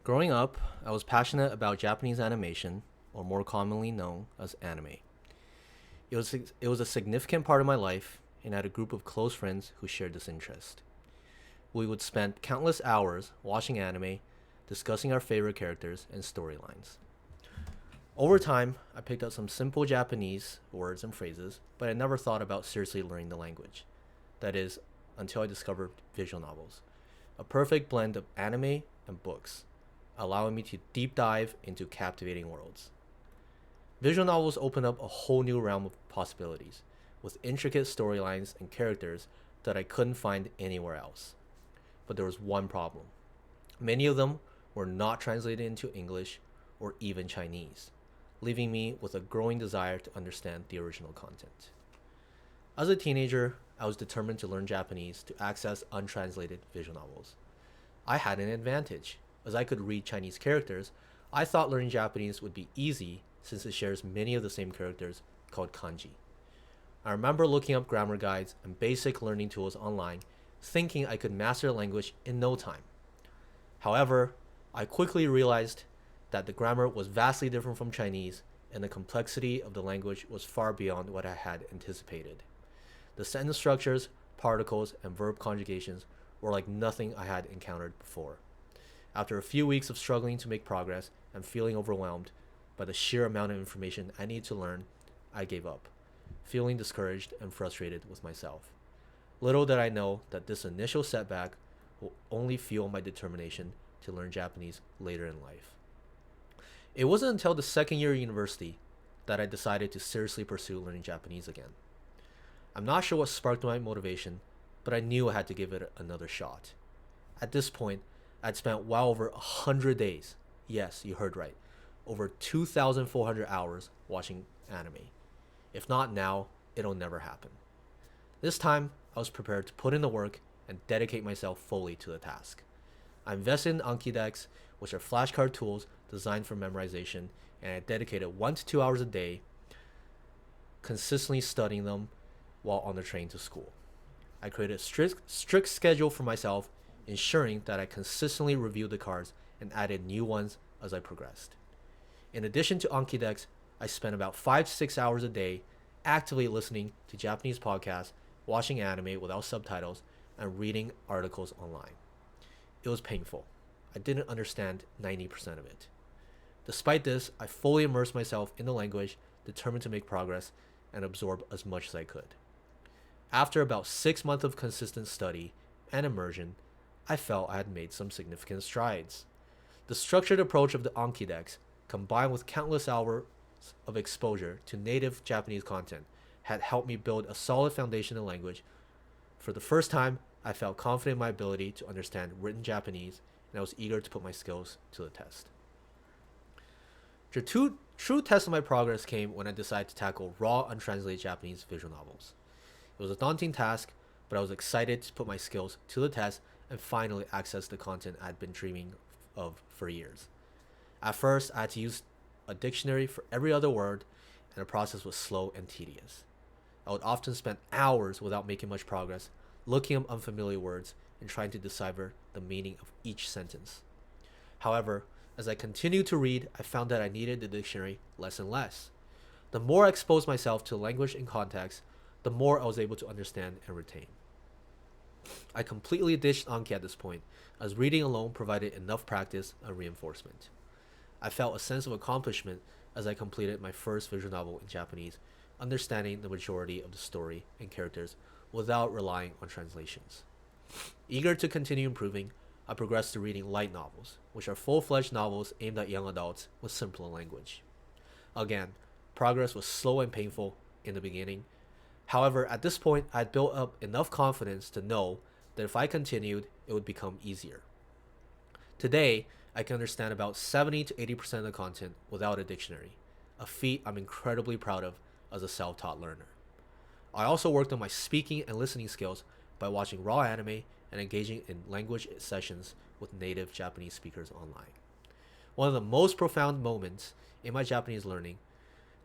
Growing up, I was passionate about Japanese animation, or more commonly known as anime. It was a significant part of my life, and I had a group of close friends who shared this interest. We would spend countless hours watching anime, discussing our favorite characters and storylines. Over time, I picked up some simple Japanese words and phrases, but I never thought about seriously learning the language. That is, until I discovered visual novels, a perfect blend of anime and books, allowing me to deep dive into captivating worlds. Visual novels open up a whole new realm of possibilities, with intricate storylines and characters that I couldn't find anywhere else. But there was one problem. Many of them were not translated into English or even Chinese, leaving me with a growing desire to understand the original content. As a teenager, I was determined to learn Japanese to access untranslated visual novels. I had an advantage. As I could read Chinese characters, I thought learning Japanese would be easy since it shares many of the same characters called kanji. I remember looking up grammar guides and basic learning tools online, thinking I could master the language in no time. However, I quickly realized that the grammar was vastly different from Chinese, and the complexity of the language was far beyond what I had anticipated. The sentence structures, particles, and verb conjugations were like nothing I had encountered before. After a few weeks of struggling to make progress and feeling overwhelmed by the sheer amount of information I needed to learn, I gave up, feeling discouraged and frustrated with myself. Little did I know that this initial setback will only fuel my determination to learn Japanese later in life. It wasn't until the second year of university that I decided to seriously pursue learning Japanese again. I'm not sure what sparked my motivation, but I knew I had to give it another shot. At this point, I'd spent well over 100 days, yes, you heard right, over 2,400 hours watching anime. If not now, it'll never happen. This time, I was prepared to put in the work and dedicate myself fully to the task. I invested in Anki decks, which are flashcard tools designed for memorization, and I dedicated 1 to 2 hours a day consistently studying them while on the train to school. I created a strict schedule for myself, ensuring that I consistently reviewed the cards and added new ones as I progressed. In addition to Anki decks, I spent about 5 to 6 hours a day actively listening to Japanese podcasts, watching anime without subtitles, and reading articles online. It was painful. I didn't understand 90% of it. Despite this, I fully immersed myself in the language, determined to make progress and absorb as much as I could. After about 6 months of consistent study and immersion, I felt I had made some significant strides. The structured approach of the Anki decks, combined with countless hours of exposure to native Japanese content, had helped me build a solid foundation in language. For the first time, I felt confident in my ability to understand written Japanese, and I was eager to put my skills to the test. The true test of my progress came when I decided to tackle raw, untranslated Japanese visual novels. It was a daunting task, but I was excited to put my skills to the test and finally access the content I'd been dreaming of for years. At first, I had to use a dictionary for every other word, and the process was slow and tedious. I would often spend hours without making much progress, looking up unfamiliar words and trying to decipher the meaning of each sentence. However, as I continued to read, I found that I needed the dictionary less and less. The more I exposed myself to language and context, the more I was able to understand and retain. I completely ditched Anki at this point, as reading alone provided enough practice and reinforcement. I felt a sense of accomplishment as I completed my first visual novel in Japanese, understanding the majority of the story and characters without relying on translations. Eager to continue improving, I progressed to reading light novels, which are full-fledged novels aimed at young adults with simpler language. Again, progress was slow and painful in the beginning. However, at this point, I had built up enough confidence to know that if I continued, it would become easier. Today, I can understand about 70 to 80% of the content without a dictionary, a feat I'm incredibly proud of as a self-taught learner. I also worked on my speaking and listening skills by watching raw anime and engaging in language sessions with native Japanese speakers online. One of the most profound moments in my Japanese learning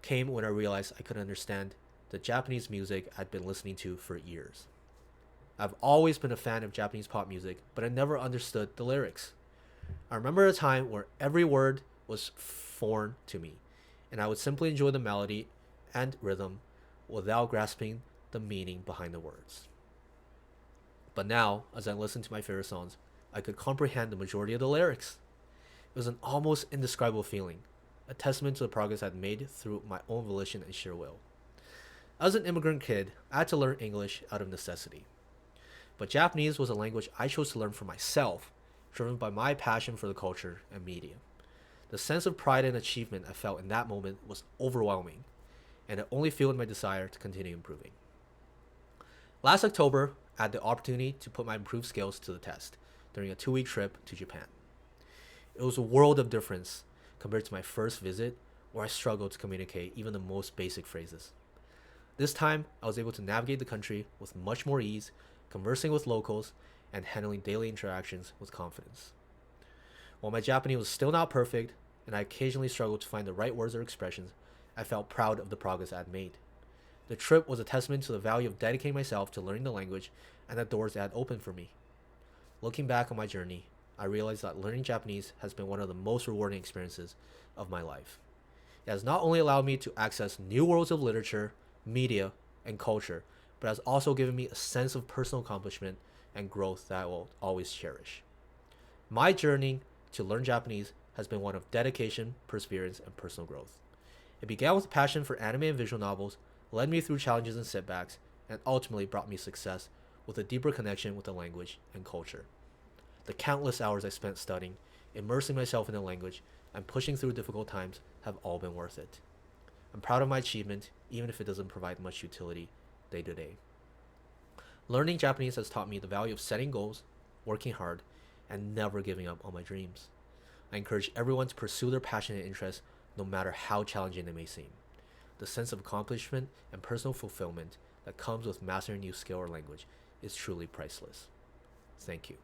came when I realized I could understand the Japanese music I'd been listening to for years. I've always been a fan of Japanese pop music, but I never understood the lyrics. I remember a time where every word was foreign to me, and I would simply enjoy the melody and rhythm without grasping the meaning behind the words. But now, as I listen to my favorite songs, I could comprehend the majority of the lyrics. It was an almost indescribable feeling, a testament to the progress I'd made through my own volition and sheer will. As an immigrant kid, I had to learn English out of necessity. But Japanese was a language I chose to learn for myself, driven by my passion for the culture and media. The sense of pride and achievement I felt in that moment was overwhelming, and it only fueled my desire to continue improving. Last October, I had the opportunity to put my improved skills to the test during a 2 week trip to Japan. It was a world of difference compared to my first visit, where I struggled to communicate even the most basic phrases. This time, I was able to navigate the country with much more ease, conversing with locals, and handling daily interactions with confidence. While my Japanese was still not perfect, and I occasionally struggled to find the right words or expressions, I felt proud of the progress I had made. The trip was a testament to the value of dedicating myself to learning the language and the doors it had opened for me. Looking back on my journey, I realized that learning Japanese has been one of the most rewarding experiences of my life. It has not only allowed me to access new worlds of literature, media, and culture, but has also given me a sense of personal accomplishment and growth that I will always cherish. My journey to learn Japanese has been one of dedication, perseverance, and personal growth. It began with a passion for anime and visual novels, led me through challenges and setbacks, and ultimately brought me success with a deeper connection with the language and culture. The countless hours I spent studying, immersing myself in the language, and pushing through difficult times have all been worth it. I'm proud of my achievement, even if it doesn't provide much utility day to day. Learning Japanese has taught me the value of setting goals, working hard, and never giving up on my dreams. I encourage everyone to pursue their passion and interests no matter how challenging they may seem. The sense of accomplishment and personal fulfillment that comes with mastering a new skill or language is truly priceless. Thank you.